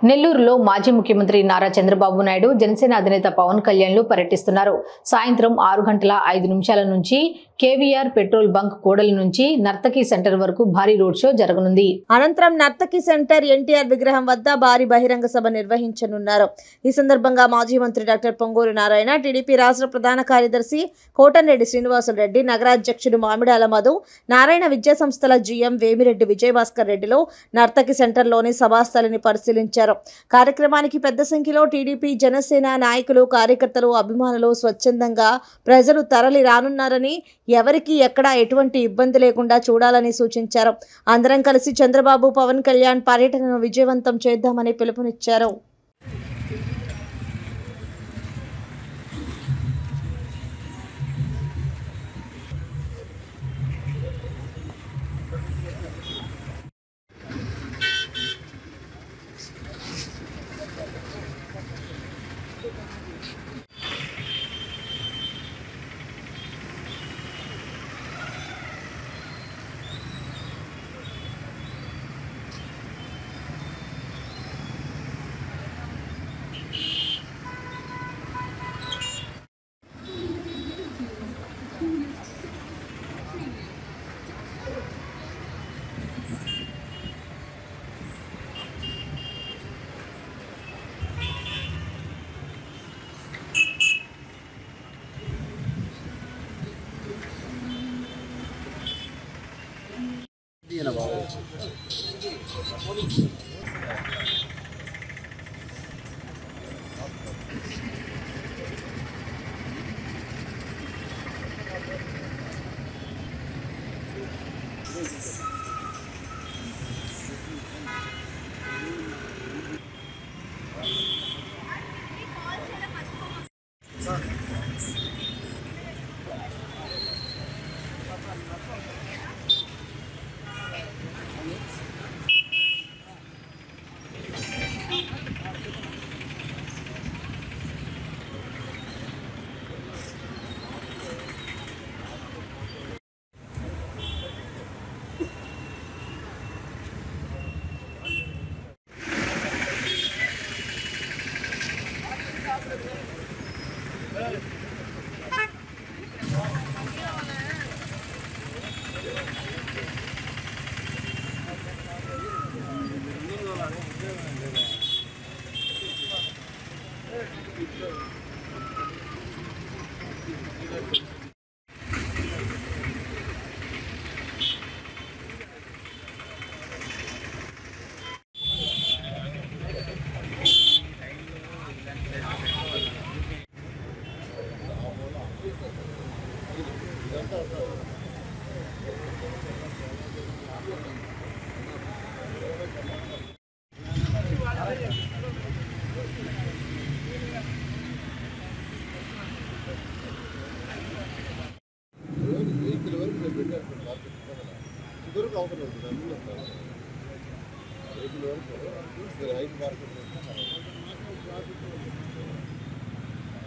నెల్లూరులో మాజీ ముఖ్యమంత్రి నారా చంద్రబాబు నాయుడు జనసేన అధినేత పవన్ కళ్యాణ్లు పర్యటిస్తున్నారు. సాయంత్రం 6:05 నుంచి కేవీఆర్ పెట్రోల్ బంక్ కూడలి నుంచి నర్తకి సెంటర్ వరకు భారీ రోడ్ షో జరగనుంది. అనంతరం నర్తకి సెంటర్ ఎన్టీఆర్ విగ్రహం వద్ద భారీ బహిరంగ సభ నిర్వహించనున్నారు. ఈ సందర్భంగా మాజీ మంత్రి డాక్టర్ పొంగూరు నారాయణ, టీడీపీ రాష్ట్ర ప్రధాన కార్యదర్శి కోటంరెడ్డి శ్రీనివాసులరెడ్డి, నగరాధ్యక్షుడు మామిడాల మధు, నారాయణ విద్యా సంస్థల జీఎం వేమిరెడ్డి విజయభాస్కర్ రెడ్డిలో నర్తకి సెంటర్లోని సభాస్థలిని పరిశీలించారు. కార్యక్రమానికి పెద్ద సంఖ్యలో టీడీపీ, జనసేన నాయకులు, కార్యకర్తలు, అభిమానులు స్వచ్ఛందంగా ప్రజలు తరలి రానున్నారని, ఎవరికి ఎక్కడ ఎటువంటి ఇబ్బంది లేకుండా చూడాలని సూచించారు. అందరం కలిసి చంద్రబాబు, పవన్ కళ్యాణ్ పర్యటనను విజయవంతం చేద్దామని పిలుపునిచ్చారు.